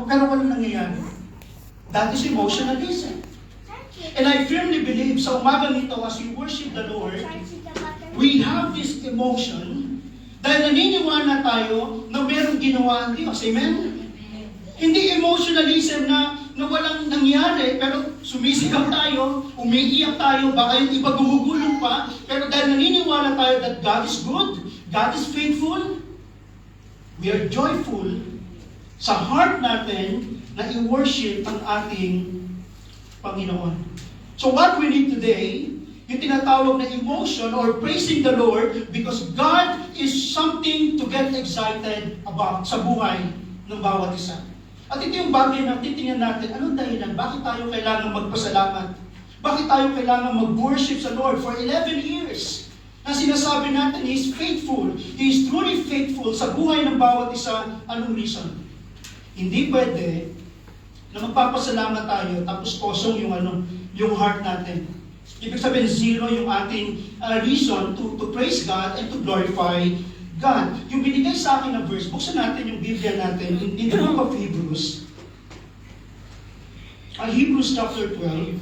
pero walang nangyayari. That is emotionalism. And I firmly believe sa umaga nito as we worship the Lord, we have this emotion dahil naniniwala tayo na merong ginawa ang Diyos. Amen? Hindi emotionalism na walang nangyari, pero sumisigaw tayo, umiiyak tayo, baka yung iba gumugulong pa, pero dahil naniniwala tayo that God is good, God is faithful, we are joyful sa heart natin na i-worship ang ating Panginoon. So what we need today, yung tinatawag na emotion or praising the Lord because God is something to get excited about sa buhay ng bawat isa. At ito yung bagay na titingnan natin, anong dahilan? Bakit tayo kailangan magpasalamat? Bakit tayo kailangan mag-worship sa Lord for 11 years? Na sinasabi natin, He is faithful. He is truly faithful sa buhay ng bawat isa. Anong reason? Hindi pwede na magpapasalamat tayo tapos kosong yung heart natin. Ibig sabihin, zero yung ating reason to praise God and to glorify God. Yung binigay sa akin na verse, buksan natin yung Biblia natin in the book of Hebrews. Hebrews chapter 12,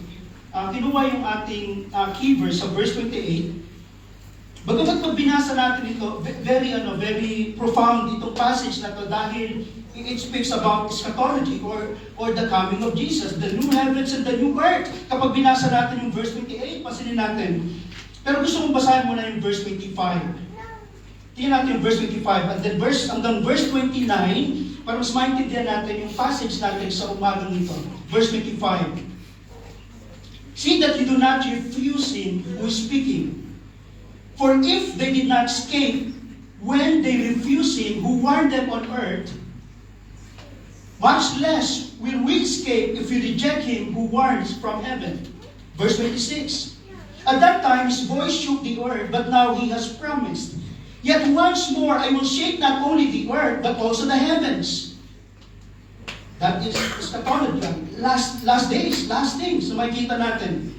kinuha yung ating key verse sa verse 28. Bagamat pag binasa natin ito, very profound itong passage na to dahil it speaks about eschatology or the coming of Jesus, the new heavens and the new earth. Kapag binasa natin yung verse 28, pasinin natin. Pero gusto kong basahin muna yung verse 25. Tingnan natin yung verse 25 and then hanggang verse 29 para mas maintindihan natin yung passage natin sa umagang ito. Verse 25. See that you do not refuse Him who is speaking. For if they did not escape when they refuse Him who warned them on earth, much less will we escape if we reject Him who warns from heaven. Verse 26. At that time His voice shook the earth, but now He has promised. Yet once more I will shake not only the earth, but also the heavens. That is eschatology. Last days, last things na makikita natin.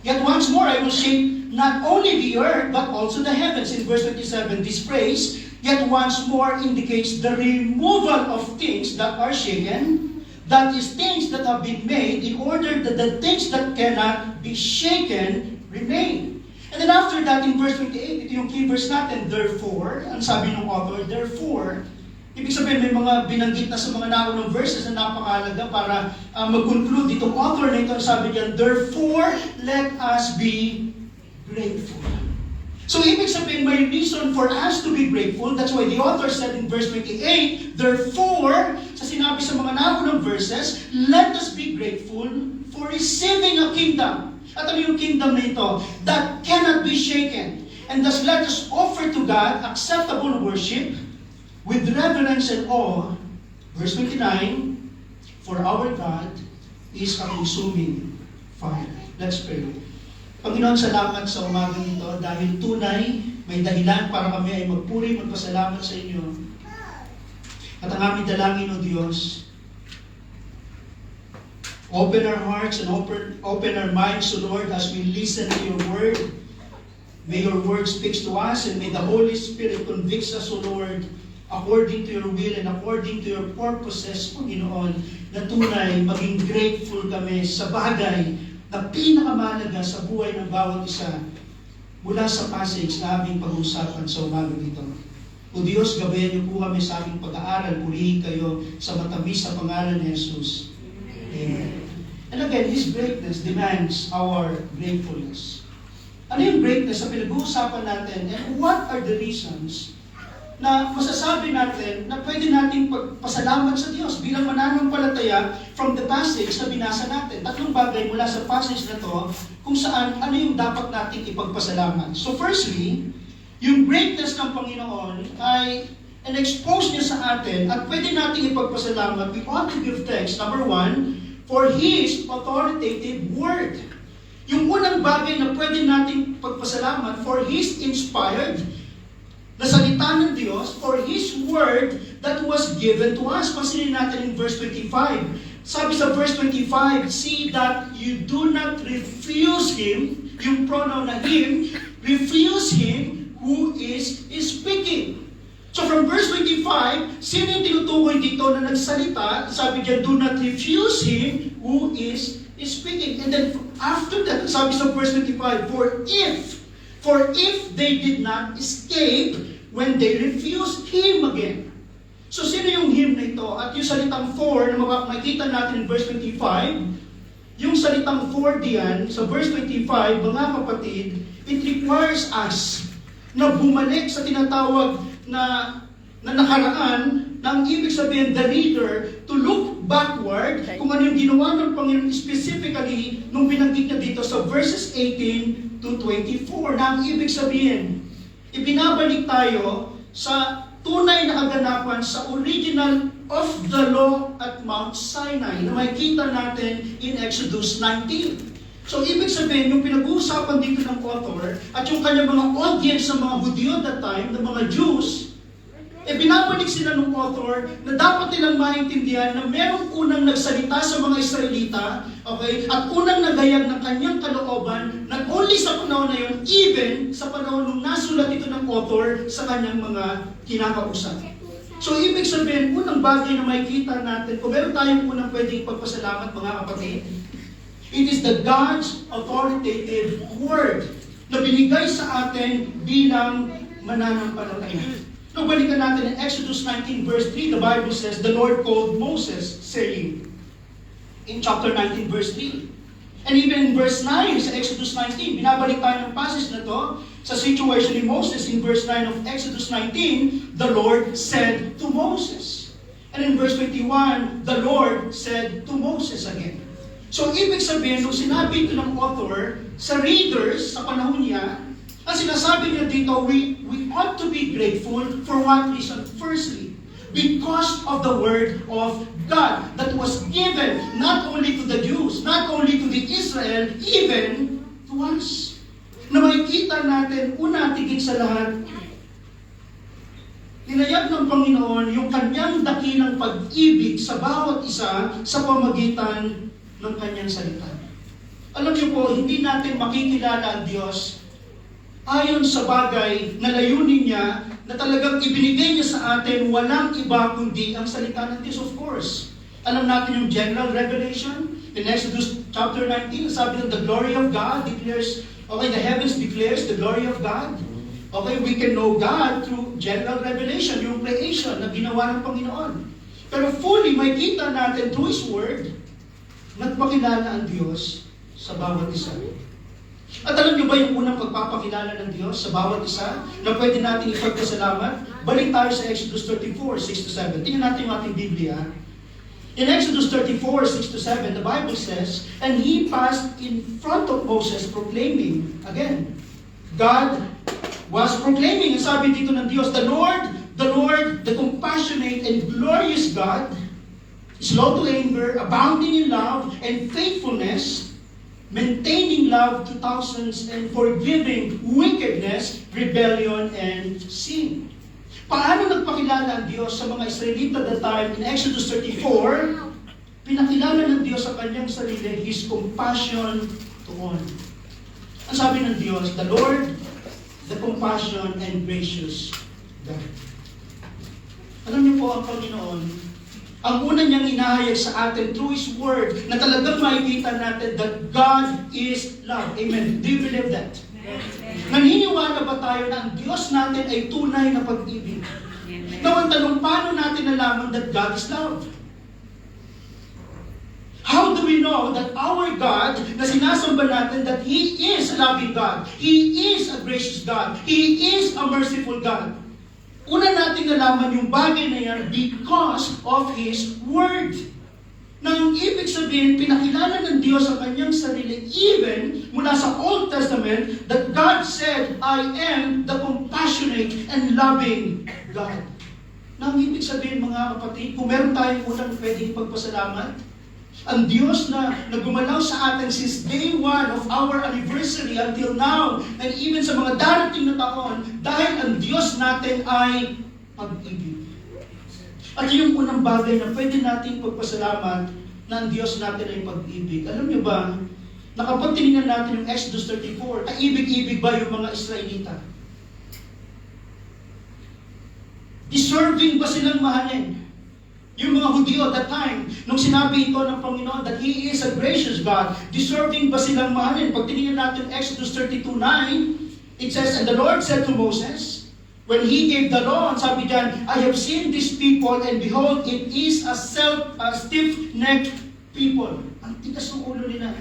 Yet once more I will shake not only the earth, but also the heavens. In verse 27, this phrase, yet once more indicates the removal of things that are shaken. That is, things that have been made in order that the things that cannot be shaken remain. And then after that, in verse 28, ito yung key verse natin, therefore, ang sabi ng author, therefore, ibig sabihin may mga binanggit na sa mga naunang verses na napakahalaga para mag-conclude itong author na ito, ang sabi niya, therefore, let us be grateful. So, ibig sabihin, may reason for us to be grateful. That's why the author said in verse 28, therefore, sa sinabi sa mga naunang verses, let us be grateful for receiving a kingdom. At ano yung kingdom na ito? That cannot be shaken. And thus let us offer to God acceptable worship with reverence and awe. Verse 29, for our God is a consuming fire. Let's pray. Panginoon, salamat sa umagang ito dahil tunay may dahilan para kami ay magpuri, magpasalamat sa inyo. At ang aming dalangin, O Diyos, open our hearts and open our minds, O Lord, as we listen to your word. May your word speak to us and may the Holy Spirit convict us, O Lord, according to your will and according to your purposes, Panginoon, na tunay maging grateful kami sa bagay na pinakamahalaga sa buhay ng bawat isa mula sa passage na aming pag-uusapan sa umaga dito. O Diyos, gabayan niyo po kami sa aming pag-aaral, purihin kayo sa matamis na pangalan ni Jesus. Amen. And again, His greatness demands our gratefulness. Ano yung greatness na pinag-uusapan natin? And what are the reasons na masasabi natin na pwede nating pagpasalamat sa Diyos bilang mananampalataya from the passage na binasa natin? Tatlong bagay mula sa passage na to kung saan ano yung dapat nating ipagpasalamat. So firstly, yung greatness ng Panginoon ay expose niya sa atin at pwede nating ipagpasalamat. We ought to give thanks, number one, for His authoritative word. Yung unang bagay na pwede nating pagpasalamat for His inspired na salita ng Diyos, for His word that was given to us. Pansinin natin in verse 25. Sabi sa verse 25, see that you do not refuse Him, yung pronoun na Him, refuse Him who is speaking. So from verse 25, sino yung tinutukoy dito na nagsalita? Sabi diyan, do not refuse him who is speaking. And then after that, sabi sa verse 25, for if they did not escape when they refused him again. So sino yung him na ito? At yung salitang for na makikita natin in verse 25, yung salitang for diyan, sa verse 25, mga kapatid, it requires us na bumalik sa tinatawag na nakaraan, na ang ibig sabihin, the reader, to look backward, kung ano yung ginawa ng Panginoon specifically, nung binanggit niya dito sa verses 18 to 24, na ang ibig sabihin, ibinabalik tayo sa tunay na kaganapan sa original of the law at Mount Sinai, na makikita natin in Exodus 19. So, ibig sabihin, yung pinag-uusapan dito ng author at yung kanyang mga audience sa mga Hudyo at that time, ng mga Jews, binabalik sila ng author na dapat nilang maintindihan na merong unang nagsalita sa mga Israelita, okay, at unang nagayag ng kanyang kalooban, not only sa panahon na yun, even sa panahon nung nasulat ito ng author sa kanyang mga kinakausap. So, ibig sabihin, unang bagay na makikita natin, kung meron tayong unang pwedeng pagpasalamat, mga kapatid, it is the God's authoritative word na binigay sa atin bilang mananampalataya. Nung balikan natin in Exodus 19 verse 3, the Bible says, the Lord called Moses, saying, in chapter 19 verse 3. And even in verse 9, sa Exodus 19, binabalik tayo ng passage na to, sa situation ni Moses in verse 9 of Exodus 19, the Lord said to Moses. And in verse 21, the Lord said to Moses again. So, ibig sabihin, nung sinabi ito ng author sa readers sa panahon niya, ang sinasabi niya dito, we ought to be grateful for what reason? Firstly, because of the word of God that was given not only to the Jews, not only to the Israel, even to us. Na makikita natin, una tigit sa lahat, ninayag ng Panginoon yung kanyang dakilang pag-ibig sa bawat isa sa pamagitan ng kanyang salita. Alam niyo po, hindi natin makikilala ang Diyos ayon sa bagay na layunin niya na talagang ibinigay niya sa atin, walang iba kundi ang salita ng Diyos, of course. Alam natin yung general revelation in Exodus chapter 19, sabi ng the glory of God declares, okay, the heavens declares the glory of God. Okay, we can know God through general revelation, yung creation na ginawa ng Panginoon. Pero fully, makikita natin through His Word, nagpakilala ang Diyos sa bawat isa. At alam niyo ba yung unang pagpapakilala ng Diyos sa bawat isa na pwede natin ipagkasalamat? Balik tayo sa Exodus 34, 6-7. Tingnan natin yung ating Biblia. In Exodus 34, 6-7, the Bible says, and he passed in front of Moses proclaiming, again, God was proclaiming, ang sabi dito ng Diyos, the Lord, the compassionate and glorious God, slow to anger, abounding in love and faithfulness, maintaining love to thousands, and forgiving wickedness, rebellion, and sin. Paano nagpakilala ang Diyos sa mga Israelita that time in Exodus 34? Pinakilala ng Diyos sa kanyang sarili, His compassion to all. Ang sabi ng Diyos, the Lord, the compassion and gracious God. Alam niyo po ang Panginoon, ang una niyang inahayag sa atin through His Word na talagang makikita natin that God is love. Amen. Do you believe that? Naniniwala ba tayo na ang Diyos natin ay tunay na pag-ibig? Now, ang tanong, paano natin nalaman that God is love? How do we know that our God, na sinasamba natin, that He is a loving God, He is a gracious God, He is a merciful God? Una natin nalaman yung bagay na yan because of His Word. Nang ibig sabihin, pinakilala ng Diyos sa kanyang sarili, even mula sa Old Testament, that God said, I am the compassionate and loving God. Nang ibig sabihin, mga kapatid, kung meron tayong unang pwedeng pagpasalamat, ang Diyos na gumalaw sa atin since day one of our anniversary until now, and even sa mga darating na taon, dahil ang Diyos natin ay pag-ibig. At yung unang bagay na pwede natin pagpasalamat na ang Diyos natin ay pag-ibig. Alam niyo ba, na kapag tinignan natin yung Exodus 34, kaibig-ibig ba yung mga Israelita? Deserving ba silang mahalin? Yung mga Hudyo at that time, nung sinabi ito ng Panginoon that He is a gracious God, deserving ba silang mahalin? Pag tinignan natin Exodus 32:9, it says, "And the Lord said to Moses," when He gave the law, and sabi diyan, "I have seen these people, and behold, it is a stiff-necked people." Ang tigas ng ulo nila.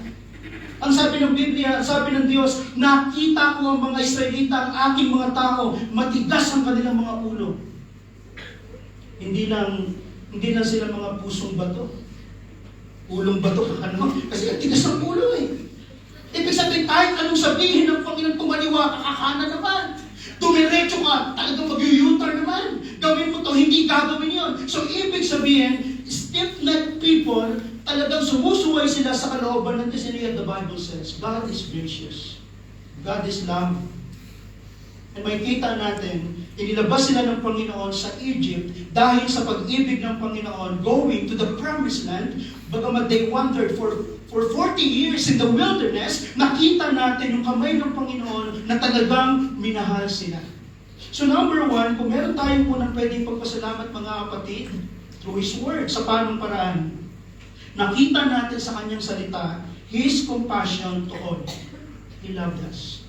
Ang sabi ng Biblia, ang sabi ng Diyos, nakita ko ang mga Israelita, ang aking mga tao, matigas ang kanilang mga ulo. Hindi lang sila mga pusong bato. Ulong bato, ano? Kasi ang tigas ng ulo eh. Ibig sabihin, kahit anong sabihin ng Panginoon, tumaliwa ka, kakana naman. Tumiretso ka, talagang mag-u-U-turn naman. Gawin mo to, hindi gagawin yon. So, ibig sabihin, stiff-necked people, talagang sumusuway sila sa kalooban ng Diyos. The Bible says, God is gracious. God is love. And makikita natin, inilabas sila ng Panginoon sa Egypt dahil sa pag-ibig ng Panginoon going to the promised land. Bagamat they wandered for 40 years in the wilderness, nakita natin yung kamay ng Panginoon na talagang minahal sila. So number one, kung meron tayong unang pwedeng pagpasalamat mga kapatid, through His Word, sa panong paraan, nakita natin sa Kanyang salita, His compassion to all. He loved us.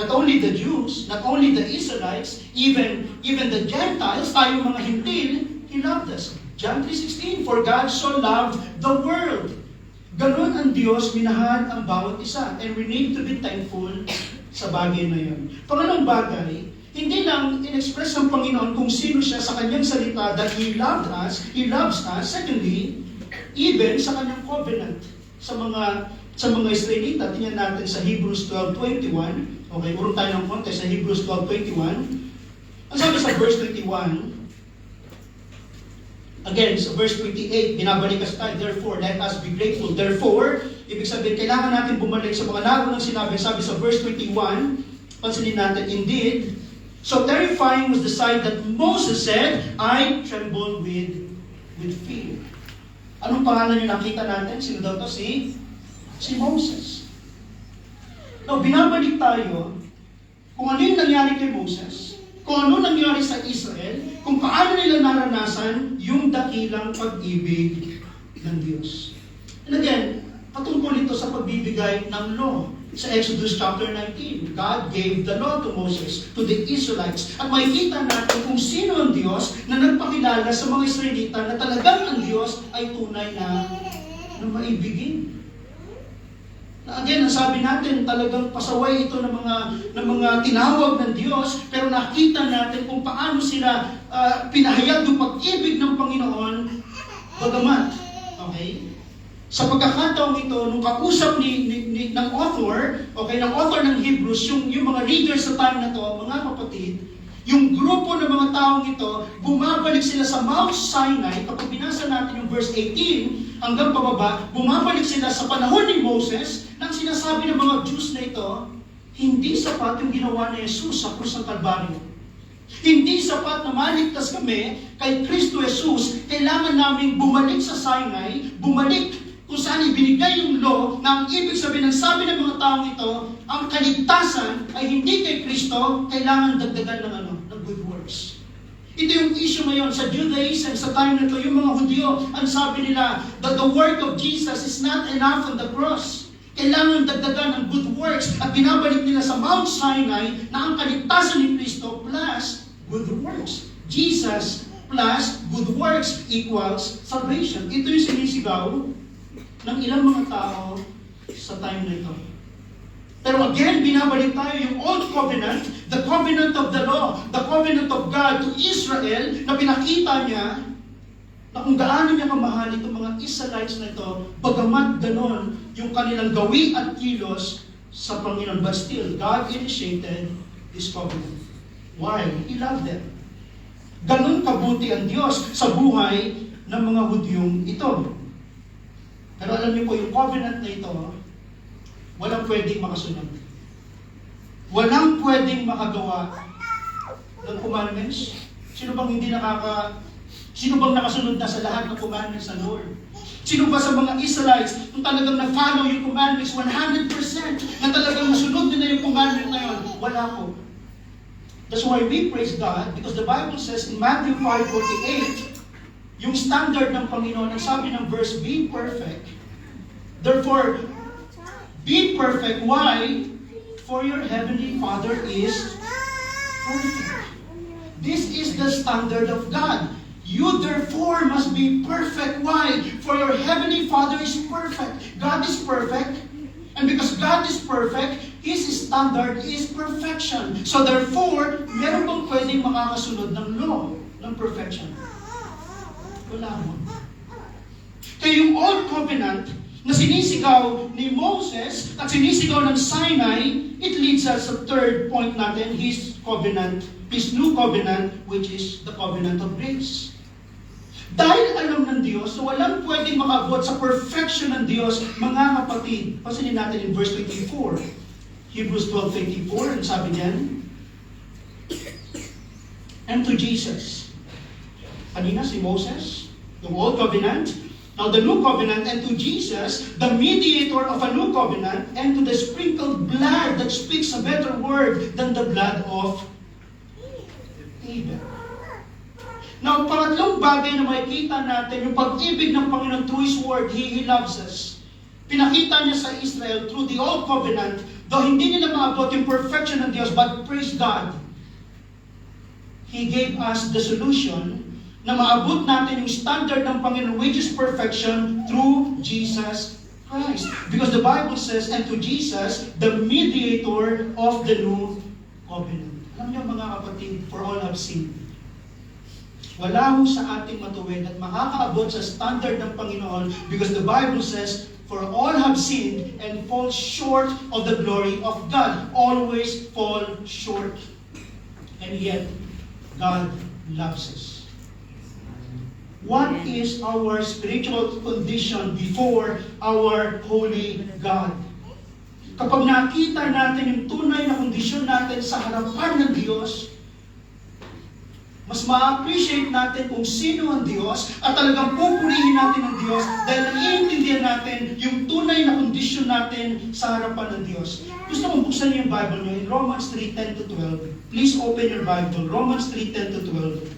Not only the Jews, not only the Israelites, even the Gentiles, tayong mga Hintil, He loved us. John 3:16, "For God so loved the world." Ganon ang Diyos, minahal ang bawat isa. And we need to be thankful sa bagay na yun. Pangalawang bagay, hindi lang in-express ng Panginoon kung sino siya sa Kanyang salita that He loved us, He loves us. Secondly, even sa Kanyang covenant sa mga Israelita. Tingnan natin sa Hebrews 12:21. Okay, urong tayo ng konti sa Hebrews 12:21. Ang sabi sa verse 21, again, sa verse 28, binabalik tayo, "Therefore, let us be grateful." Therefore, ibig sabihin, kailangan natin bumalik sa mga naunang sinabi. Sabi sa verse 21, pansinin natin, "Indeed, so terrifying was the sight that Moses said, I trembled with fear." Anong pangalan yung nakita natin? Sino daw to? Si Moses. Now, binabalik tayo kung ano yung nangyari kay Moses, kung ano nangyari sa Israel, kung paano nila naranasan yung dakilang pag-ibig ng Diyos. And again, patungkol ito sa pagbibigay ng law. Sa Exodus chapter 19, God gave the law to Moses, to the Israelites. At makikita natin kung sino ang Diyos na nagpakilala sa mga Israelita na talagang ang Diyos ay tunay na maibigin. Again, ang sabi natin, talagang pasaway ito ng mga tinawag ng Diyos, pero nakita natin kung paano sila pinahayag yung pag-ibig ng Panginoon, bagamat. Okay? Sa pagkakataong ito, nung kausap ng author ng Hebrews, yung mga readers sa time na to, mga kapatid, yung grupo ng mga taong ito, bumabalik sila sa Mount Sinai. Kapag binasa natin yung verse 18 hanggang pababa, bumabalik sila sa panahon ni Moses, nang sinasabi ng mga Jews na ito, hindi sapat yung ginawa ni Jesus sa krus ng Kalbaryo. Hindi sapat na maligtas kami kay Kristo Jesus. Kailangan namin bumalik sa Sinai, bumalik kung saan ibinigay yung law, na ang ibig sabihin ng sabi ng mga taong ito, ang kaligtasan ay hindi kay Kristo, kailangan dagdagan ng good works. Ito yung issue ngayon sa Judaism, sa time na ito, yung mga Hudyo, ang sabi nila that the work of Jesus is not enough on the cross. Kailangan dagdagan ng good works, at binabalik nila sa Mount Sinai na ang kaligtasan ni Kristo plus good works. Jesus plus good works equals salvation. Ito yung sinisigaw ng ilang mga tao sa time na ito. Pero again, binabalik tayo yung Old Covenant, the covenant of the law, the covenant of God to Israel, na pinakita niya na kung gaano niya kamahal itong mga Israelites na ito, bagamat ganon yung kanilang gawi at kilos sa Panginoon. But still, God initiated this covenant. Why? He loved them. Ganon kabuti ang Diyos sa buhay ng mga Hudyong ito. Pero alam niyo po, yung covenant na ito, walang pwedeng makasunod. Walang pwedeng makagawa ng commandments. Sino bang nakasunod na sa lahat ng commandments ng Lord? Sino ba sa mga Israelites kung talagang na-follow yung commandments 100%, na talagang nasunod nila yung commandment na yun? Wala po. That's why we praise God, because the Bible says in Matthew 5:48, yung standard ng Panginoon, ang sabi ng verse, be perfect. Therefore, be perfect. Why? For your heavenly Father is perfect. This is the standard of God. You therefore must be perfect. Why? For your heavenly Father is perfect. God is perfect. And because God is perfect, His standard is perfection. So therefore, meron bang pwedeng makakasunod ng law ng perfection? Wala mo. Kaya yung Old Covenant na sinisigaw ni Moses at sinisigaw ng Sinai, it leads us sa third point natin, His covenant, His new covenant, which is the covenant of grace. Dahil alam ng Diyos na walang pwedeng makabot sa perfection ng Diyos, mga kapatid, pansinin natin in verse 24. Hebrews 12:24, ang sabi niyan, and to Jesus. Kanina si Moses, yung Old Covenant. Now the New Covenant, and to Jesus, the mediator of a new covenant, and to the sprinkled blood that speaks a better word than the blood of Abel. Now, pangatlong bagay na makikita natin, yung pag-ibig ng Panginoon through His Word, He loves us. Pinakita niya sa Israel through the Old Covenant, though hindi nila maabot yung perfection ng Diyos, but praise God, He gave us the solution na maabot natin yung standard ng Panginoon, which is perfection, through Jesus Christ. Because the Bible says, and to Jesus, the mediator of the new covenant. Alam niyo mga kapatid, for all have sinned. Wala ho sa ating matuwid at makakaabot sa standard ng Panginoon because the Bible says, for all have sinned and fall short of the glory of God. Always fall short. And yet, God loves us. What is our spiritual condition before our holy God? Kapag nakita natin yung tunay na kondisyon natin sa harapan ng Diyos, mas ma-appreciate natin kung sino ang Diyos at talagang pupurihin natin ang Diyos dahil naiintindihan natin yung tunay na kondisyon natin sa harapan ng Diyos. Gusto kong buksan niyo yung Bible niyo in Romans 3:10-12. Please open your Bible. Romans 3:10-12.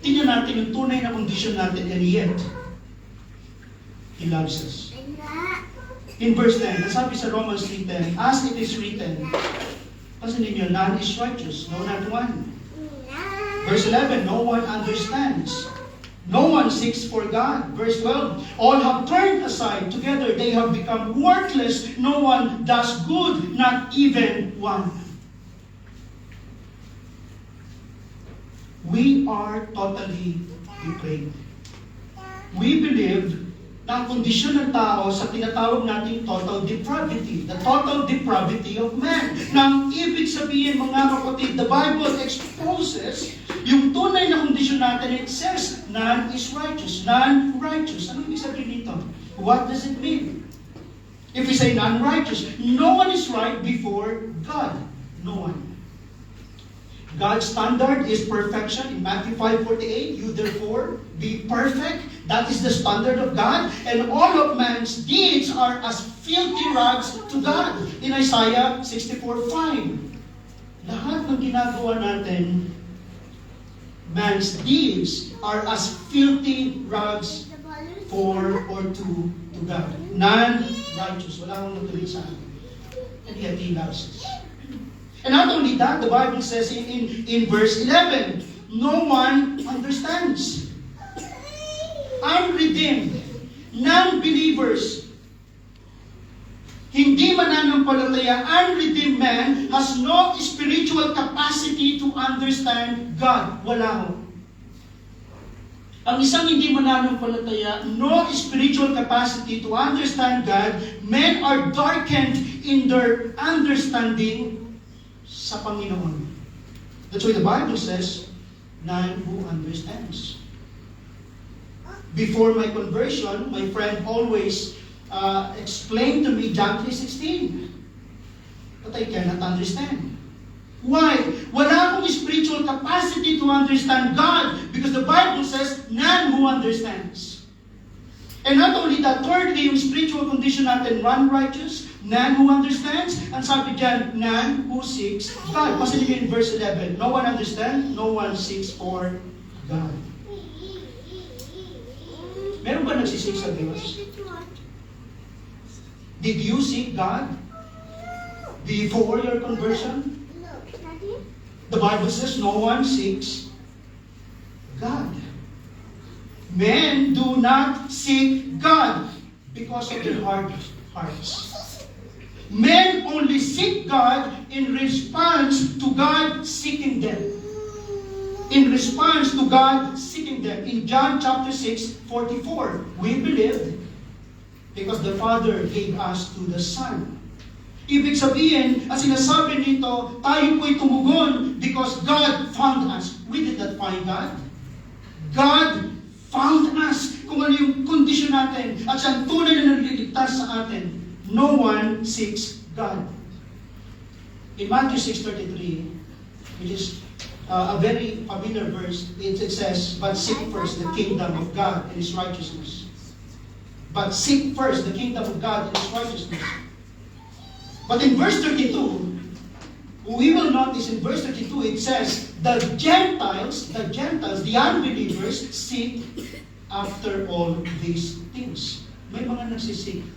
Tingnan natin yung tunay na kondisyon natin and yet, He loves us. In verse 10, nasabi sa Romans 3:10, as it is written, kasi ninyo, none is righteous, no, not one. Verse 11, no one understands. No one seeks for God. Verse 12, all have turned aside. Together they have become worthless. No one does good, not even one. We are totally depraved. We believe na ang kondisyon ng tao sa tinatawag nating total depravity, the total depravity of man. Nang ibig sabihin mga kapatid, the Bible exposes yung tunay na kondisyon natin. It says, none is righteous, none righteous. Ano ibig sabihin nito? What does it mean? If we say none righteous, no one is right before God. No one. God's standard is perfection. In Matthew 5:48, you therefore be perfect. That is the standard of God. And all of man's deeds are as filthy rags to God. In Isaiah 64:5. Lahat ng ginagawa natin, man's deeds are as filthy rags for or to God. None righteous. Wala akong natuloy sa akin. And yet He loves us. And not only that, the Bible says in verse 11, no one understands. Unredeemed, non-believers, hindi mananampalataya, unredeemed man has no spiritual capacity to understand God. Wala ho. Ang isang hindi mananampalataya, no spiritual capacity to understand God, men are darkened in their understanding sa Panginoon. That's why the Bible says, none who understands. Before my conversion, my friend always explained to me John 3:16. But I cannot understand. Why? Wala akong spiritual capacity to understand God because the Bible says, none who understands. And not only that, thirdly, yung spiritual condition natin, none righteous, none who understands. Ang sabi dyan, none who seeks God. Pasin niyo in verse 11, no one understands, no one seeks for God. Meron ba nagsisik sa Diyos? Did you seek God before your conversion? The Bible says no one seeks God. Men do not seek God because of their hard hearts. Men only seek God in response to God seeking them. In response to God seeking them. In John chapter 6:44, we believed because the Father gave us to the Son. Ibig sabihin, ang sinasabi nito, tayo po'y tumugon because God found us. We did not find God. God found us. Kung ano yung kondisyon natin at siyang tunay na nagliligtas sa atin. No one seeks God. In Matthew 6:33, which is a very familiar verse, it says, but seek first the kingdom of God and His righteousness. But seek first the kingdom of God and His righteousness. But in verse 32, we will notice in verse 32, it says, the Gentiles, the unbelievers, seek after all these things. May mga nagsisik.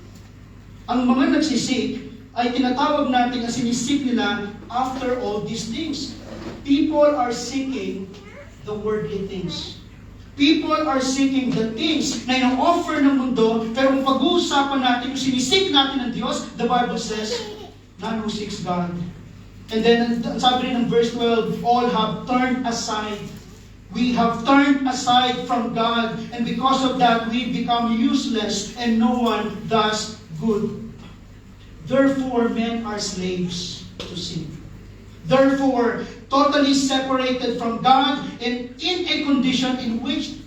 Ang mga nagsisik ay tinatawag natin na sinisik nila after all these things. People are seeking the worldly things. People are seeking the things na ino-offer ng mundo, pero kung pag-uusapan natin, kung sinisik natin ng Diyos, the Bible says, none who seeks God. And then, sabi rin ng verse 12, all have turned aside. We have turned aside from God, and because of that, we become useless, and no one does good. Therefore, men are slaves to sin. Therefore, totally separated from God, and in a condition in which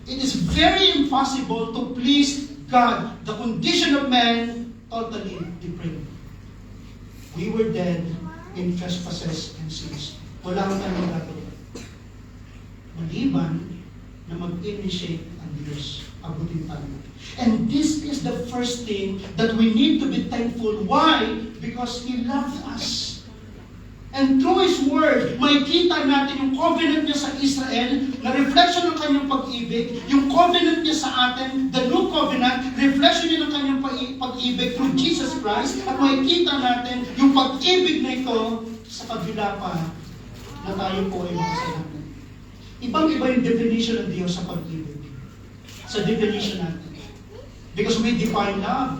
it is very impossible to please God. The condition of man, totally depraved. We were dead in trespasses and sins. Wala kang tayong magagawa. Maliban na mag-initiate ang Diyos. Abutin tayo. And this is the first thing that we need to be thankful. Why? Because He loved us. And through His Word, makikita natin yung covenant niya sa Israel, na reflection ng kanyang pag-ibig, yung covenant niya sa atin, the new covenant, reflection niya ng kanyang pag-ibig through Jesus Christ, at makikita natin yung pag-ibig na ito sa kabila pa na tayo po ay makasalanan. Ibang-iba yung definition ng Diyos sa pag-ibig. Sa definition natin. Because we define love.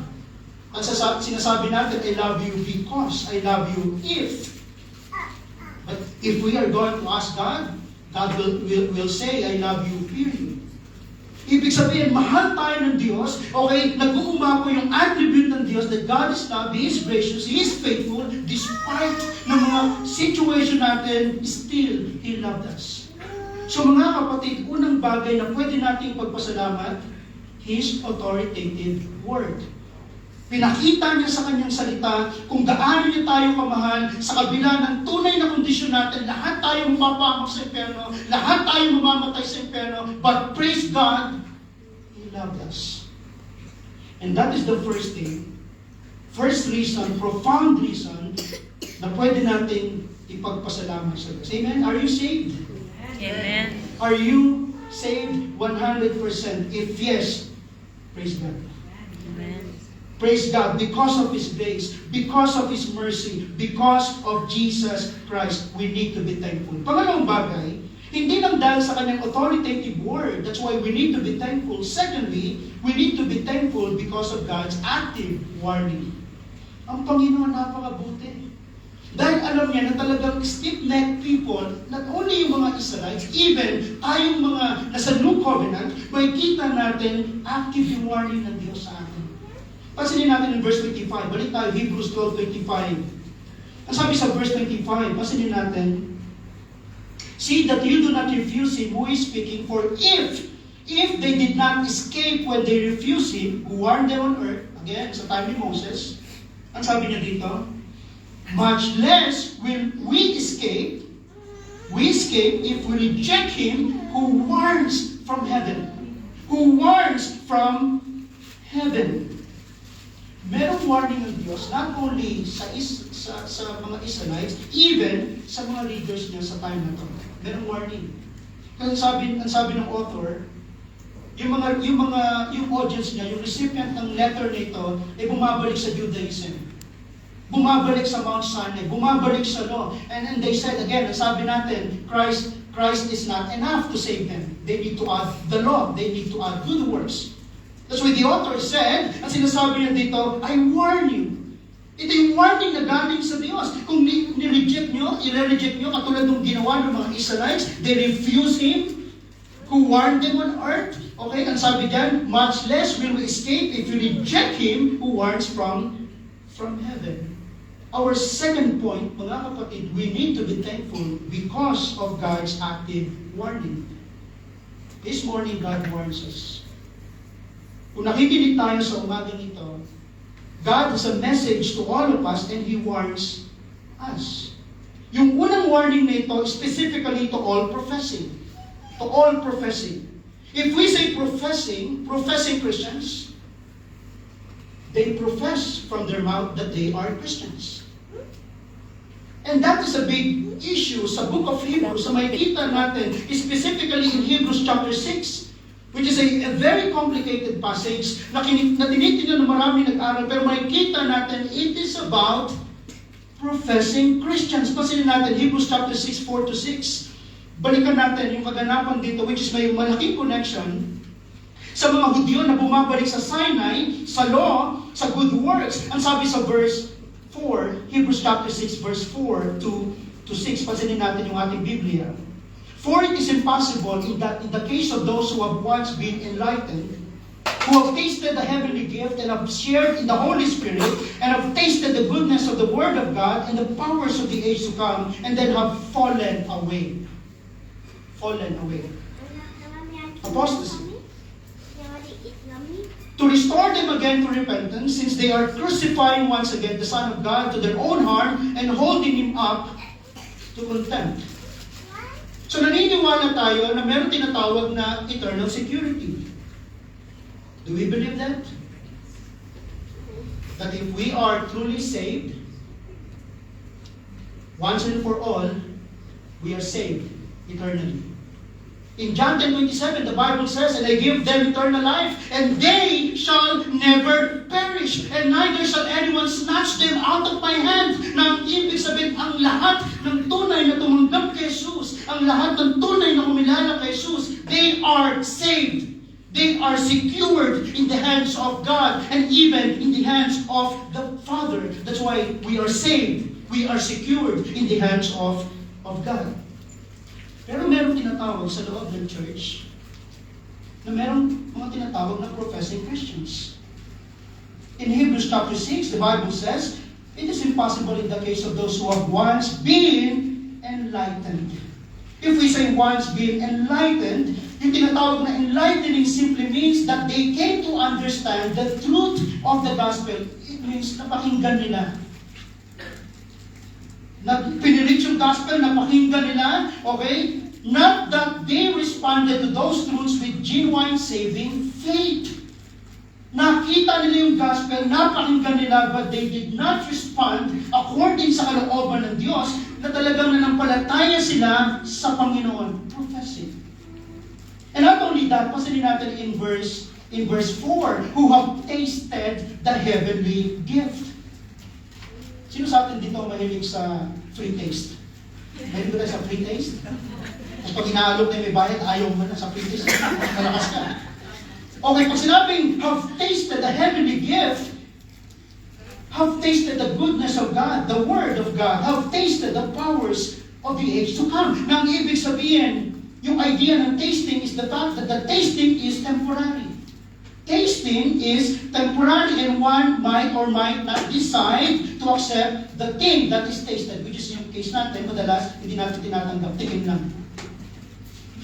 At sinasabi natin, I love you because, I love you if. But if we are going to ask God, God will say, I love you, period. Ibig sabihin, mahal tayo ng Diyos, okay, nag-uuma po yung attribute ng Diyos that God is love, He is gracious, He is faithful, despite ng mga situation natin, still, He loved us. So mga kapatid, unang bagay na pwede nating pagpasalamat, His authoritative word. Pinakita niya sa kanyang salita kung gaano niya tayo kamahal sa kabila ng tunay na kondisyon natin. Lahat tayo mapapahamak sa impyerno, lahat tayo mamamatay sa impyerno, but praise God, He loved us. And that is the first thing, first reason, profound reason, na pwede natin ipagpasalamat sa Diyos. Amen? Are you saved? Amen. Are you saved 100%? If yes, praise God. Amen. Praise God because of His grace, because of His mercy, because of Jesus Christ. We need to be thankful. Pangalawang bagay, hindi lang dahil sa kanyang authoritative word. That's why we need to be thankful. Secondly, we need to be thankful because of God's active warning. Ang Panginoon napakabuti. Dahil alam niya na talagang stiff-necked people, not only yung mga Israelites, even tayong mga nasa New Covenant, makikita natin active yung warning ng Diyos sa atin. Pansinin natin in verse 25. Balik tayo, Hebrews 12:25. Ang sabi sa verse 25, pansinin natin, see that you do not refuse Him who is speaking, for if they did not escape when they refused Him, who warned them on earth, again, sa time ni Moses, ang sabi niya dito, much less will we escape if we reject Him who warns from heaven, who warns from heaven, merong warning ng Diyos not only sa mga Israelites, even sa mga leaders niya sa time na to. Merong warning. Kasi ang sabi ng author, yung audience niya, yung recipient ng letter nito, ay bumabalik sa Judaism. Bumabalik sa Mount Sinai, bumabalik sa law. And they said again, ang sabi natin, Christ is not enough to save them. They need to add the law. They need to add good works. That's why the author said, ang sinasabi niya dito, I warn you. Ito yung warning na galing sa Diyos. Kung i-reject nyo, katulad ng ginawa ng mga Israelites, they refuse Him, who warned them on earth. Okay, ang sabi diyan, much less will we escape if you reject Him who warns from heaven. Our second point, mga kapatid, we need to be thankful because of God's active warning. This morning, God warns us. Kung nakikinig tayo sa umagang ito, God has a message to all of us and He warns us. Yung unang warning na ito, specifically to all professing. To all professing. If we say professing Christians, they profess from their mouth that they are Christians. And that is a big issue sa book of Hebrews. So makikita natin, specifically in Hebrews chapter 6, which is a very complicated passage na tinitingnan ng marami nag-aral, pero makikita natin, it is about professing Christians. Pansinin natin, Hebrews chapter 6, 4-6. Balikan natin yung kaganapan dito, which is may malaking connection sa mga Hudyo na bumabalik sa Sinai, sa law, sa good works. Ang sabi sa verse 4, Hebrews chapter 6, verse 4 to 6, pansinin natin yung ating Biblia. For it is impossible in the case of those who have once been enlightened, who have tasted the heavenly gift and have shared in the Holy Spirit, and have tasted the goodness of the Word of God and the powers of the age to come, and then have fallen away. Fallen away. Apostasy. To restore them again to repentance, since they are crucifying once again the Son of God to their own harm and holding Him up to contempt. So naniniwala tayo na meron tinatawag na eternal security. Do we believe that? That if we are truly saved, once and for all, we are saved eternally. In John 10:27, the Bible says, and I give them eternal life, and they shall never perish, and neither shall anyone snatch them out of my hand. Na ang ibig sabihin, ang lahat ng tunay na tumanggap kay Jesus, ang lahat ng tunay na kumilala kay Jesus, they are saved. They are secured in the hands of God, and even in the hands of the Father. That's why we are saved. We are secured in the hands of God. Pero meron tinatawag sa loob ng church na meron mga tinatawag na professing Christians. In Hebrews chapter 6, the Bible says, it is impossible in the case of those who have once been enlightened. If we say once been enlightened, yung tinatawag na enlightening simply means that they came to understand the truth of the gospel. It means napakinggan nila. Pinireach yung gospel, napakinggan nila, okay? Not that they responded to those truths with genuine saving faith. Nakita nila yung gospel, napakinggan nila, but they did not respond according sa kalooban ng Diyos na talagang nanampalataya sila sa Panginoon. Professing. And not only that, pansinin natin in verse 4, who have tasted the heavenly gift. Sino sa atin dito mahilig sa free taste? Mahilig ba sa free taste? At pag inaalok na may bayad, ayaw mo na sa free taste. Malakas ka. Okay, pag sinabing, have tasted the heavenly gift, have tasted the goodness of God, the Word of God, have tasted the powers of the age to come. Na ang ibig sabihin, yung idea ng tasting is the fact that the tasting is temporary. Tasting is temporary, and one might or might not decide to accept the thing that is tasted, which is yung case natin, madalas hindi natin tinatanggap, tikim lang.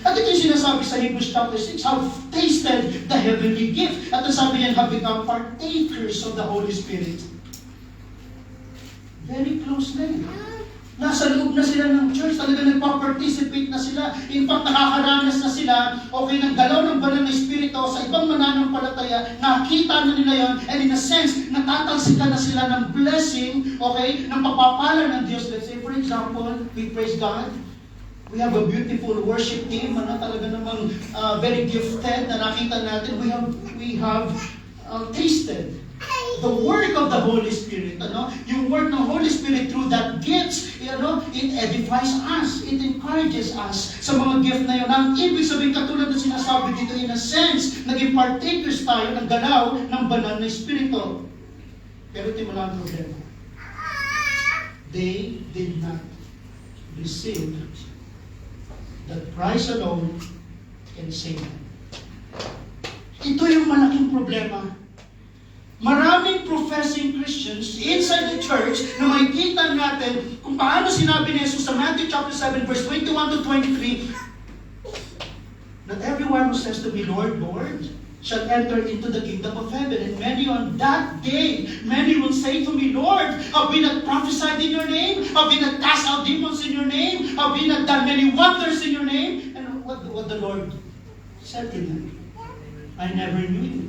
At ito yung sinasabi sa Hebrews chapter 6, have tasted the heavenly gift. At ang sabi niyan, have become partakers of the Holy Spirit. Very close na yun. Nasa loob na sila ng church, talaga nagpa-participate na sila. In fact, nakakaranas na sila, okay, ng galaw ng banal na espiritu sa ibang mananampalataya, nakita na nila yon, and in a sense, natatalsikan na sila ng blessing, okay, ng pagpapala ng Diyos. Let's say, for example, we praise God. We have a beautiful worship team, talaga namang very gifted na nakita natin. We have tasted the work of the Holy Spirit, yung work ng Holy Spirit through that gifts, it edifies us, it encourages us sa mga gift na yun. Ang ibig sabihin, katulad na sinasabi dito, in a sense, naging partakers tayo ng galaw ng banal na Espiritu. Pero ito wala ang problema. They did not receive that Christ alone can save them. Ito yung malaking problema. Maraming professing Christians inside the church na makikita natin kung paano sinabi ni Jesus sa Matthew chapter 7 verse 21 to 23, "Not everyone who says to me, Lord, Lord, shall enter into the kingdom of heaven. And many on that day, many will say to me, Lord, have we not prophesied in your name? Have we not cast out demons in your name? Have we not done many wonders in your name?" And what the Lord said to them, "I never knew you.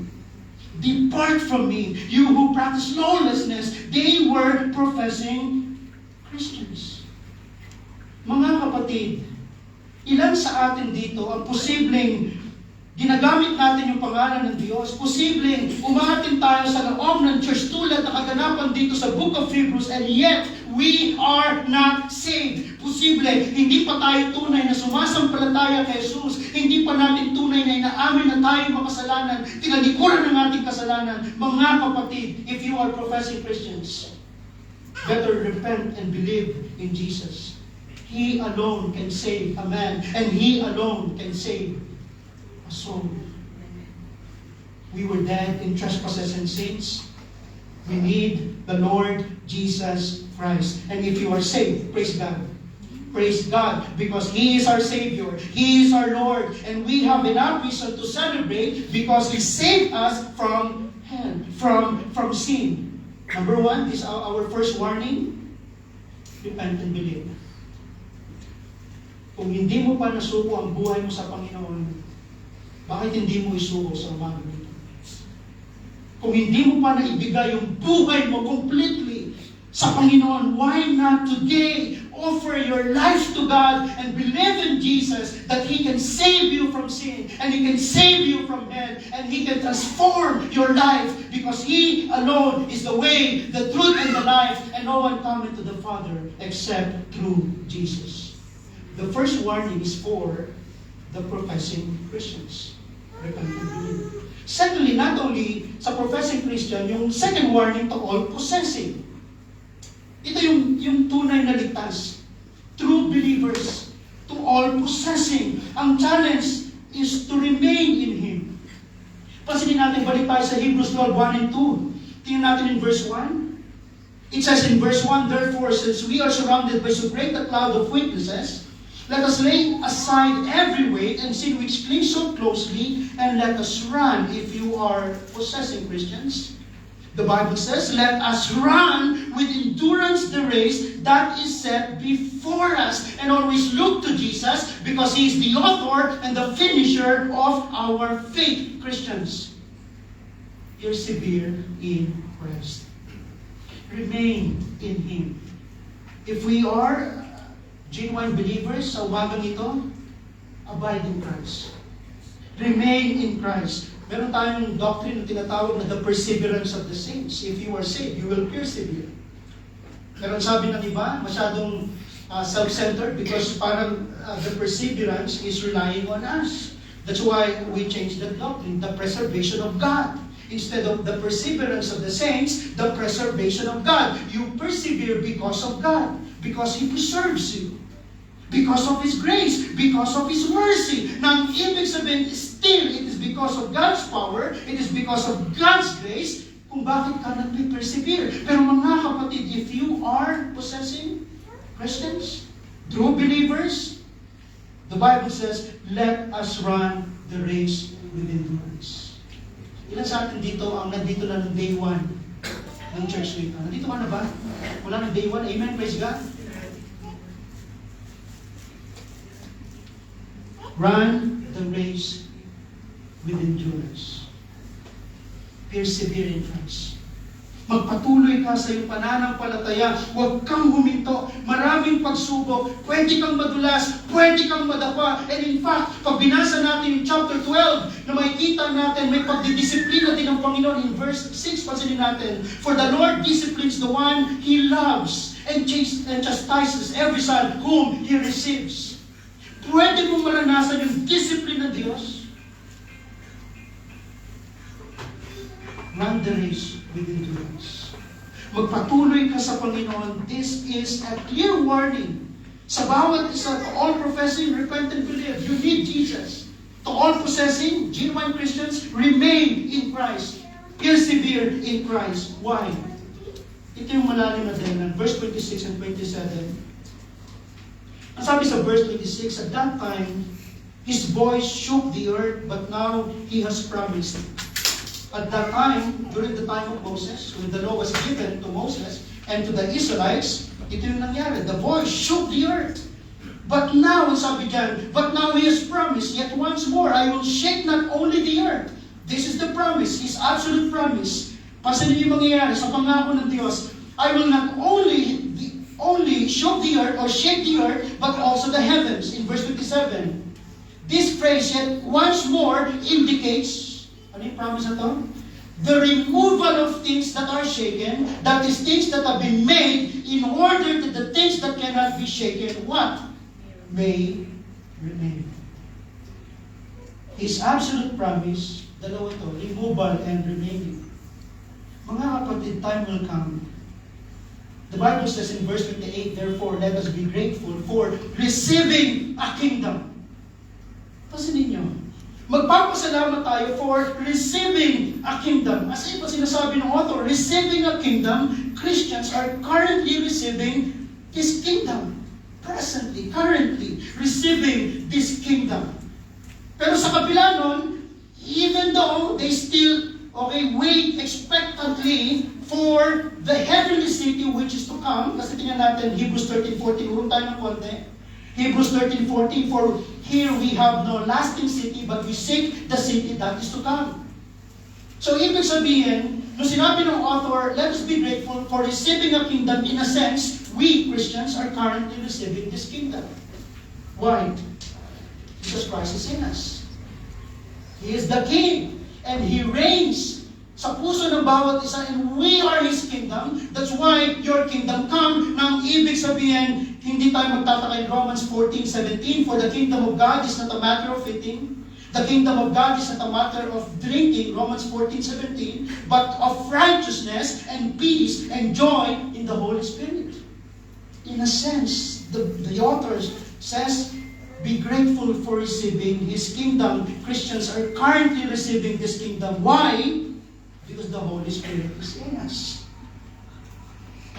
Depart from me, you who practice lawlessness." They were professing Christians. Mga kapatid, ilan sa atin dito ang posibleng ginagamit natin yung pangalan ng Diyos, posibleng umaatin tayo sa loob ng church tulad na kaganapan dito sa Book of Hebrews, and yet we are not saved. Posible, hindi pa tayo tunay na sumasampalataya kay Jesus, hindi pa natin tunay na inaamin na tayo makasalanan, tinalikuran ng ating kasalanan. Mga kapatid, if you are professing Christians, better repent and believe in Jesus. He alone can save a man, and He alone can save a soul. We were dead in trespasses and sins. We need the Lord Jesus Christ. And if you are saved, praise God. Praise God, because He is our Savior. He is our Lord. And we have enough reason to celebrate because He saved us from hell, from sin. Number one is our first warning. Repent and believe. Kung hindi mo pa nasuko ang buhay mo sa Panginoon, bakit hindi mo isuko sa umaga nito? Kung hindi mo pa naibigay yung buhay mo completely sa Panginoon, why not today offer your life to God and believe in Jesus that He can save you from sin and He can save you from hell and He can transform your life because He alone is the way, the truth, and the life, and no one cometh to the Father except through Jesus. The first warning is for the professing Christians. Repent and believe. Secondly, not only sa professing Christian, yung second warning to all possessing. Ito yung tunay na ligtas. True believers, to all possessing. Ang challenge is to remain in Him. Pansinin natin, balik tayo sa Hebrews 12:1 and 2. Tingnan natin in verse 1. It says in verse 1, "Therefore, since we are surrounded by so great a cloud of witnesses, let us lay aside every weight and sin which clings so closely, and let us run." If you are possessing Christians, the Bible says, "Let us run with endurance the race that is set before us." And always look to Jesus because He is the author and the finisher of our faith. Christians, persevere in Christ. Remain in Him. If we are genuine believers sa umagang ito, abide in Christ. Remain in Christ. Meron tayong doctrine na tinatawag na the perseverance of the saints. If you are saved, you will persevere. Pero sabi ng iba, masyadong self-centered because parang the perseverance is relying on us. That's why we changed the doctrine, the preservation of God. Instead of the perseverance of the saints, the preservation of God. You persevere because of God. Because He preserves you. Because of His grace. Because of His mercy. Na ang ibig sabihin, still, it is because of God's power, it is because of God's grace, kung bakit ka nag-persevere. Pero mga kapatid, if you are possessing Christians, true believers, the Bible says, let us run the race with endurance. Ilan sa atin dito ang nandito na ng day 1 ng church week? Nandito ka na ba? Wala ng day 1? Amen, praise God. Run the race with endurance. Persevere in Christ. Magpatuloy ka sa iyong pananampalataya. Huwag kang huminto. Maraming pagsubok. Pwede kang madulas. Pwede kang madapa. And in fact, pag binasa natin yung chapter 12, na makikita natin, may pagdidisiplina din ng Panginoon. In verse 6, pansinin natin, For the Lord disciplines the one He loves and chastises every son whom He receives. Pwede mong maranasan yung discipline ng Diyos. Run the race with endurance. Magpatuloy ka sa Panginoon. This is a clear warning sa bawat isa, to all professing, repent and believe. You need Jesus. To all possessing, genuine Christians, remain in Christ. Persevere in Christ. Why? Ito yung malalim na dahilan. Verse 26 and 27. Ang sabi sa verse 26, at that time, His voice shook the earth, but now He has promised. At that time, during the time of Moses, when the law was given to Moses and to the Israelites, ito yung nangyari. The voice shook the earth. But now, sabi dyan, but now He has promised, yet once more, I will shake not only the earth. This is the promise, His absolute promise. Pansinin yung mangyayari sa pangako ng Diyos. I will not only shook the earth or shake the earth, but also the heavens. In verse 27, this phrase, yet once more, indicates, ano yung promise na to? The removal of things that are shaken, that is things that have been made in order that the things that cannot be shaken, what? May remain. His absolute promise, dalawa ito, removal and remaining. Mga kapatid, time will come. The Bible says in verse 28, therefore let us be grateful for receiving a kingdom. Pansinin niyo, magpapasalamat tayo for receiving a kingdom. As if sinasabi ng author, receiving a kingdom, Christians are currently receiving this kingdom. Presently, currently, receiving this kingdom. Pero sa kabila nun, even though they still, wait expectantly for the heavenly city which is to come, kasi tingnan natin, Hebrews 13:14, urong tayo ng konti. Hebrews 13:14, for here we have no lasting city, but we seek the city that is to come. So, ibig sabihin, nung sinabi ng author, let us be grateful for receiving a kingdom. In a sense, we Christians are currently receiving this kingdom. Why? Jesus Christ is in us. He is the King, and He reigns sa puso ng bawat isa, and we are His kingdom. That's why your kingdom come. Nang ibig sabihin, hindi tayo magtataka in Romans 14:17, for the kingdom of God is not a matter of eating, the kingdom of God is not a matter of drinking, Romans 14:17, but of righteousness and peace and joy in the Holy Spirit. In a sense, the author says, be grateful for receiving His kingdom. Christians are currently receiving this kingdom. Why? Because the Holy Spirit is in us.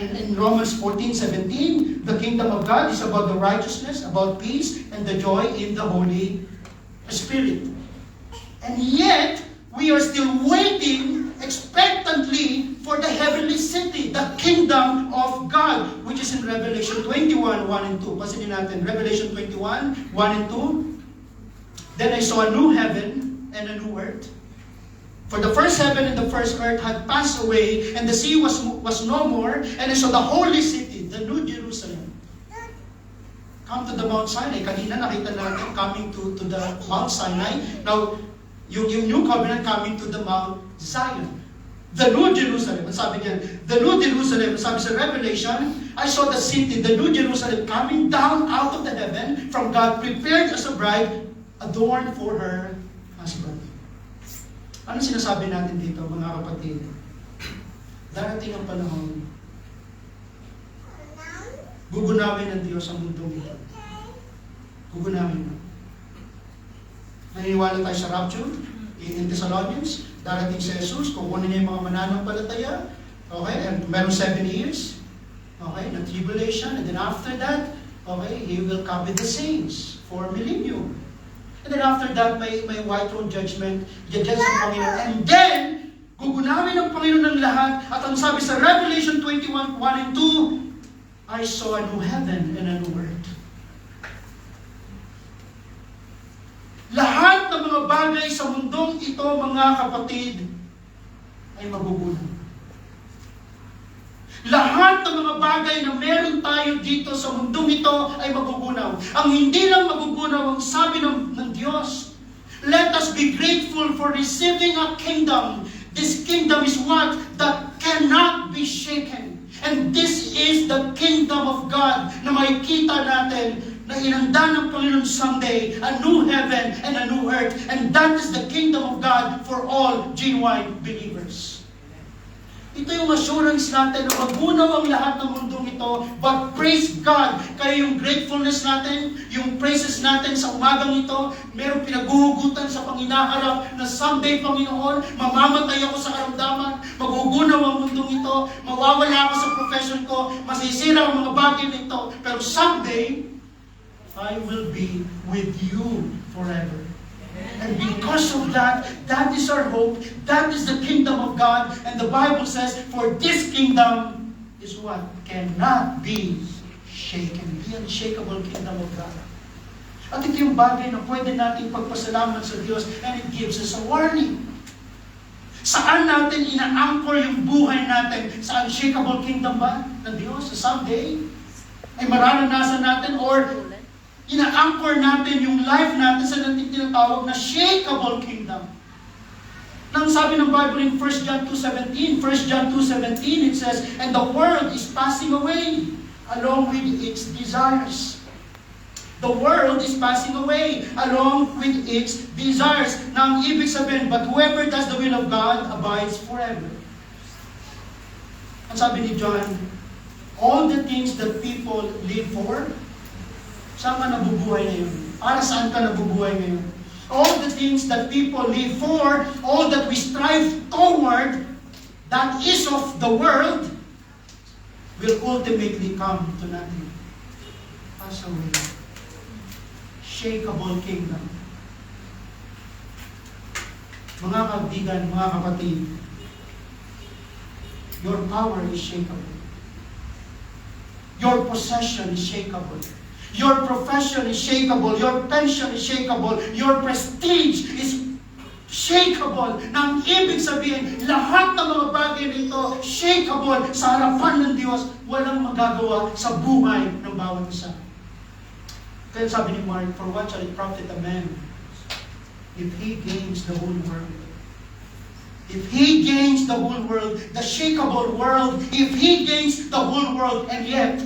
And in Romans 14:17, the kingdom of God is about the righteousness, about peace, and the joy in the Holy Spirit. And yet, we are still waiting expectantly for the heavenly city, the kingdom of God, which is in Revelation 21:1 and 2. Pansinin natin, Revelation 21:1 and 2. Then I saw a new heaven and a new earth. For the first heaven and the first earth had passed away, and the sea was no more, and I saw the holy city, the new Jerusalem, come to the Mount Sinai. Kanina nakita natin coming to the Mount Sinai. Now, yung new covenant coming to the Mount Zion. The new Jerusalem. Ang sabi niya, the new Jerusalem, sabi sa Revelation, I saw the city, the new Jerusalem, coming down out of the heaven from God, prepared as a bride, adorned for her husband. Ano sinasabi natin dito, mga kapatid? Darating ang panahon, gugunawin ng Diyos ang mundong ito. Gugunawin na. Naniniwala tayo sa rapture in Thessalonians. Darating si Jesus, kukunin niya yung mga mananampalataya. Okay, and meron 7 years. Okay, na tribulation. And then after that, okay, He will come with the saints for millennium. And then after that, may white throne judgment, judges ng Panginoon. And then, gugunawin ng Panginoon ng lahat. At ang sabi sa Revelation 21:1 and 2, I saw a new heaven and a new earth. bagay sa mundong ito, mga kapatid, ay magugunaw. Lahat ng mga bagay na meron tayo dito sa mundong ito ay magugunaw. Ang hindi lang magugunaw, ang sabi ng Diyos, let us be grateful for receiving a kingdom. This kingdom is what? That cannot be shaken. And this is the kingdom of God na makikita natin na inanda ng Panginoon someday, a new heaven and a new earth. And that is the kingdom of God for all genuine believers. Ito yung assurance natin na magunaw ang lahat ng mundong ito, but praise God, kaya yung gratefulness natin, yung praises natin sa umagang ito, merong pinaguhugutan sa panginaharap na someday, Panginoon, mamamatay ako sa karamdaman, magugunaw ang mundong ito, mawawala ako sa profession ko, masisira ang mga bagay nito, pero someday, I will be with you forever. And because of that, that is our hope. That is the kingdom of God. And the Bible says, for this kingdom is what? Cannot be shaken. The unshakable kingdom of God. At ito yung bagay na pwede natin pagpasalamat sa Diyos, and it gives us a warning. Saan natin ina-anchor yung buhay natin? Sa unshakable kingdom ba ng Diyos? Sa someday? Ay mararanasan natin, or ina-anchor natin yung life natin sa natin tinatawag na shakeable kingdom. Nang sabi ng Bible in 1 John 2:17, 1 John 2:17, it says, and the world is passing away along with its desires. The world is passing away along with its desires. Na ang ibig sabihin, but whoever does the will of God abides forever. Ang sabi ni John, all the things that people live for, saan ka nabubuhay ngayon? Para saan ka nabubuhay ngayon? All the things that people live for, all that we strive toward, that is of the world, will ultimately come to nothing. Pass away. Shakeable kingdom. Mga kaibigan, mga kapatid, your power is shakeable. Your possession is shakeable. Your profession is shakeable. Your pension is shakeable. Your prestige is shakeable. Nang ibig sabihin, lahat ng mga bagay nito shakeable sa harapan ng Diyos. Walang magagawa sa buhay ng bawat isa. Kaya sabi ni Mark, for what shall it profit a man if he gains the whole world? If he gains the whole world, the shakeable world, if he gains the whole world, and yet,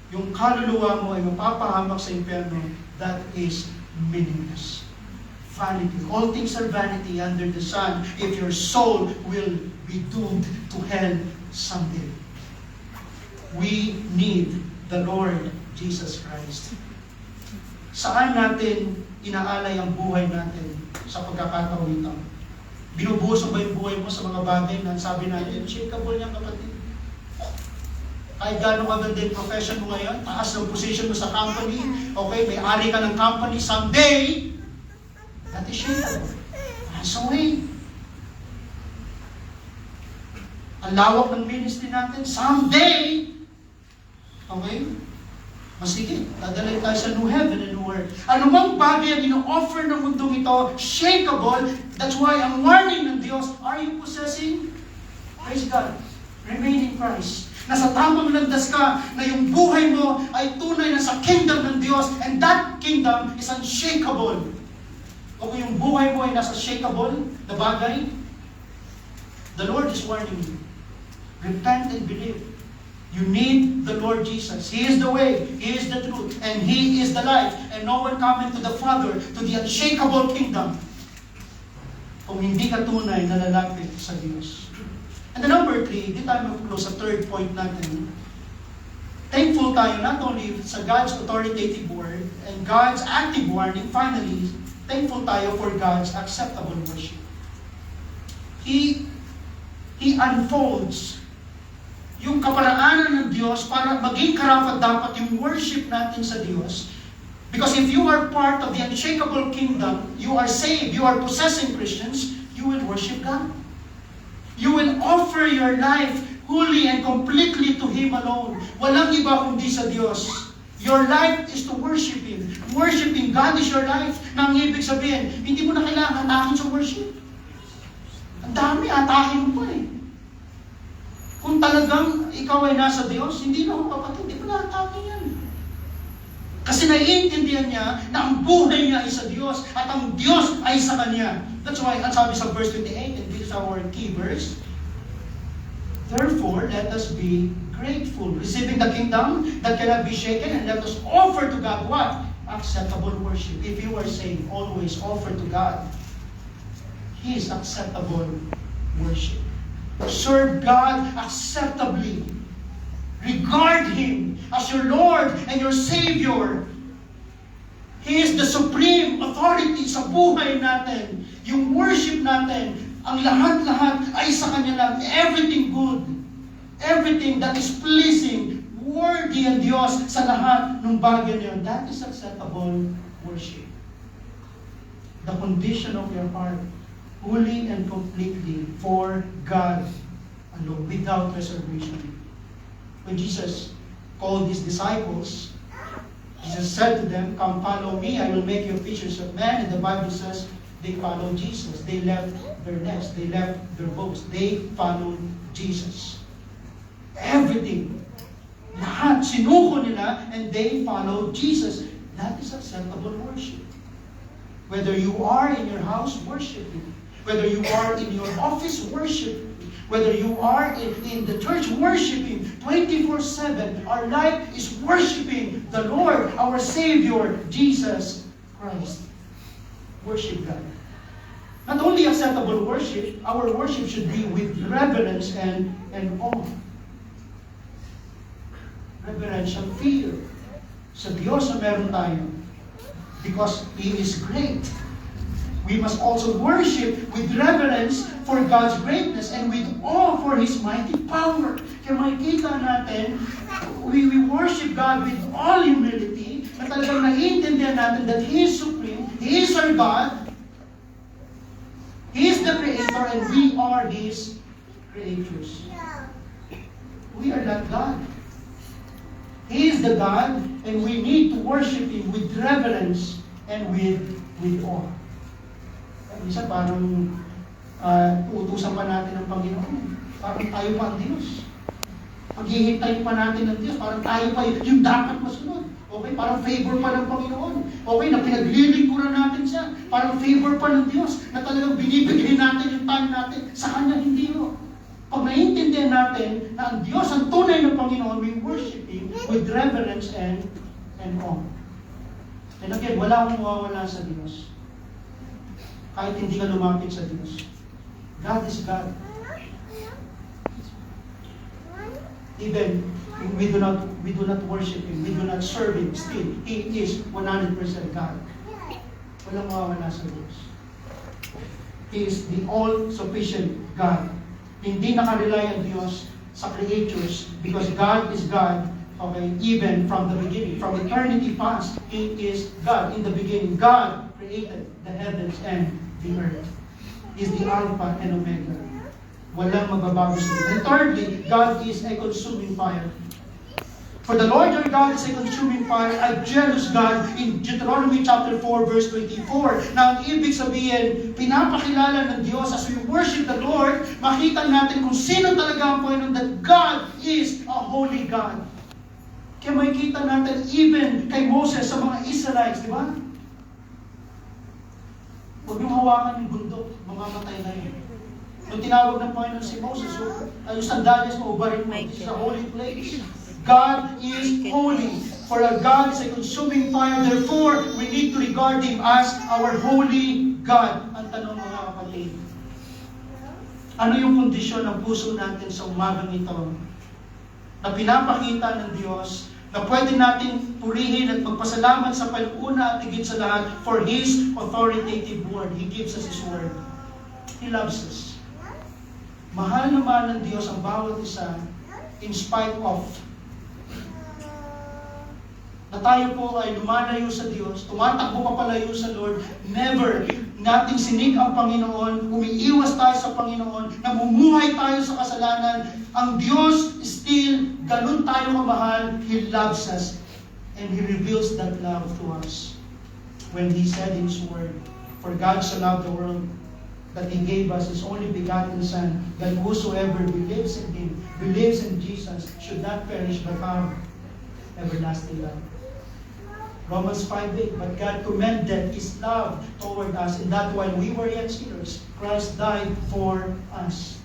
yung kaluluwa mo ay mapapahamak sa impyerno, that is meaningless. Vanity. All things are vanity under the sun if your soul will be doomed to hell someday. We need the Lord Jesus Christ. Saan natin inaalay ang buhay natin sa pagkakataon ito? Binubuhos mo ba yung buhay mo sa mga bagay na sabi natin, shakeable niya kapatid? Kahit gano'ng kaganda yung profession mo ngayon, taas ng position mo sa company, okay, may-ari ka ng company, someday, that is shakeable. Pass away. Ang lawak ng ministry natin, someday, okay, masigit, dadalhin tayo sa new heaven and new earth. Anumang bagay ang ino-offer ng mundong ito, shakeable, that's why ang warning ng Diyos, are you possessing? Praise God. Remain in Christ. Nasa tamang landas ka na yung buhay mo ay tunay na sa kingdom ng Diyos, and that kingdom is unshakable. O kung yung buhay mo ay nasa shakeable na bagay, the Lord is warning you. Repent and believe. You need the Lord Jesus. He is the way, He is the truth, and He is the life. And no one coming to the Father, to the unshakable kingdom, kung hindi ka tunay na lalapit sa Diyos. And the number 3, di tayo mag-close sa third point natin. Thankful tayo not only sa God's authoritative word and God's active warning, finally, thankful tayo for God's acceptable worship. He unfolds yung kaparaanan ng Diyos para maging karapat dapat yung worship natin sa Diyos. Because if you are part of the unshakable kingdom, you are saved, you are possessing Christians, you will worship God. You will offer your life wholly and completely to Him alone. Walang iba kundi sa Diyos. Your life is to worship Him. Worshiping God is your life. Nang ibig sabihin, hindi mo na kailangan atakin sa worship. Ang dami, atakin mo pa eh. Kung talagang ikaw ay nasa Diyos, hindi na ako kapatid, hindi mo na atakin yan. Kasi naiintindihan niya na ang buhay niya ay sa Diyos at ang Diyos ay sa Kanya. That's why, ang sabi sa verse 28, and this is our key verse, therefore, let us be grateful, receiving the kingdom that cannot be shaken, and let us offer to God what? Acceptable worship. If you are saying, always offer to God His acceptable worship. Serve God acceptably. Regard Him as your Lord and your Savior. He is the supreme authority sa buhay natin. Yung worship natin, ang lahat-lahat ay sa Kanya lang. Everything good, everything that is pleasing, worthy ang Diyos sa lahat ng bagay niyo. That is acceptable worship. The condition of your heart, fully and completely for God alone, without reservation. When Jesus called His disciples, Jesus said to them, "Come follow me, I will make you fishers of men." And the Bible says, they followed Jesus. They left their nest, they left their boats, they followed Jesus. Everything, lahat, sinuko nila, and they followed Jesus. That is acceptable worship. Whether you are in your house worshiping, whether you are in your office worshiping, whether you are in the church worshiping 24/7, our life is worshiping the Lord, our Savior, Jesus Christ. Worship God. Not only acceptable worship, our worship should be with reverence and awe. Reverential fear sa Diyos na meron tayo. Because He is great. We must also worship with reverence for God's greatness and with awe for His mighty power. Kaya makikita natin, we worship God with all humility, na talagang naiintindihan natin that He is supreme, He is our God, He is the Creator, and we are His creatures. We are not God. He is the God, and we need to worship Him with reverence and with awe. Minsan parang uutusan pa natin ng Panginoon. Parang tayo pa ang Diyos. Paghihintay pa natin ng Diyos, parang tayo pa yung dapat masunod. Okay, parang favor pa ng Panginoon. Okay, na pinaglilingkuran natin siya. Parang favor pa ng Diyos na talagang binibigay natin yung time natin. Sa Kanya hindi ho. Pag naiintindihan natin na ang Diyos, ang tunay ng Panginoon, we worship Him with reverence and awe. And again, wala akong mawawala sa Diyos. Kahit hindi ka lumapit sa Diyos. God is God. Even we do not worship Him, we do not serve Him, still, He is 100% God. Walang mawawala sa Diyos. He is the all-sufficient God. Hindi nakarely ang Diyos sa creatures because God is God, okay, even from the beginning. From eternity past, He is God. In the beginning, God created the heavens and the earth. He is the Alpha and Omega. Walang magbabago sa Diyos. And thirdly, God is a consuming fire. For the Lord your God is a consuming fire, a jealous God, in Deuteronomy chapter 4, verse 24. Na ang ibig sabihin, pinapakilala ng Diyos as we worship the Lord, makita natin kung sino talaga ang Panginoon, that God is a holy God. Kaya makikita natin even kay Moses sa mga Israelites, di ba? Huwag niyong hawakan yung bundok, mamamatay na yun. Nung tinawag ng Panginoon si Moses, yung sandalyas mo, ubarin mo, this is a holy place. God is holy. For our God is a consuming fire. Therefore, we need to regard Him as our holy God. Ang tanong mga kapatid, ano yung kondisyon ng puso natin sa umagang ito na pinapakita ng Diyos na pwede natin purihin at magpasalamat sa pag-una at higit sa lahat for His authoritative word. He gives us His word. He loves us. Mahal na mahal ng Diyos ang bawat isa in spite of na tayo po ay lumalayo sa Diyos, tumatakbo papalayo sa Lord, never nating sinig ang Panginoon, umiiwas tayo sa Panginoon, namumuhay tayo sa kasalanan, ang Diyos still, ganun tayo kamahal, He loves us. And He reveals that love to us when He said in His Word, "For God so loved the world that He gave us His only begotten Son, that whosoever believes in Him, believes in Jesus, should not perish but have everlasting life." Romans 5:8, "But God commended His love toward us, in that while we were yet sinners, Christ died for us."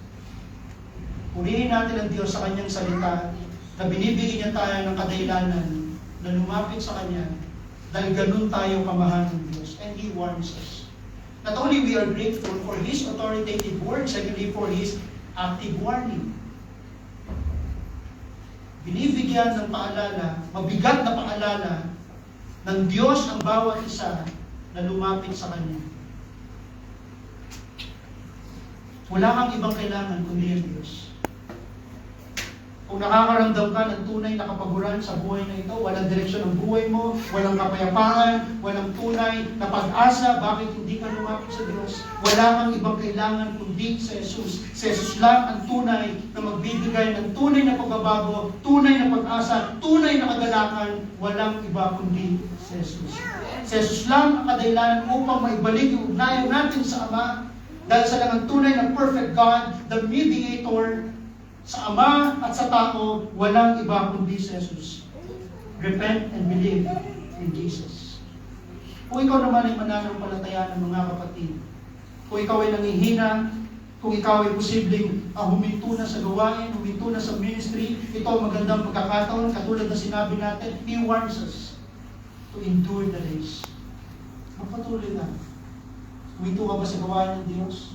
Purihin natin ang Diyos sa Kanyang salita, na binibigyan niya tayo ng kadahilanan na lumapit sa Kanya, dahil ganun tayo kamahal ng Diyos. And He warns us. Not only we are grateful for His authoritative word, secondly for His active warning. Binibigyan ng paalala, mabigat na paalala, ng Diyos ang bawat isa na lumapit sa Kanya. Wala kang ibang kailangan kundi ang Diyos. Kung nakakaramdam ka ng tunay na kapaguran sa buhay na ito, walang direksyon ang buhay mo, walang kapayapaan, walang tunay na pag-asa, bakit hindi ka lumapit sa Diyos? Wala kang ibang kailangan kundi sa Jesus. Si Jesus lang ang tunay na magbibigay ng tunay na pagbabago, tunay na pag-asa, tunay na kagalakan, walang iba kundi si Jesus. Si Jesus lang ang kadahilanan upang maibalik yung ugnayan natin sa Ama, dahil sa lang ang tunay na perfect God, the mediator, sa Ama at sa tao, walang iba kundi si Jesus. Repent and believe in Jesus. Kung ikaw naman ay mananampalataya ng mga kapatid, kung ikaw ay nangihina, kung ikaw ay posibleng huminto na sa gawain, huminto na sa ministry, ito ang magandang pagkakataon, katulad na sinabi natin, He warns us to endure the race. Magpatuloy na. Huminto ka ba sa gawain ng Diyos?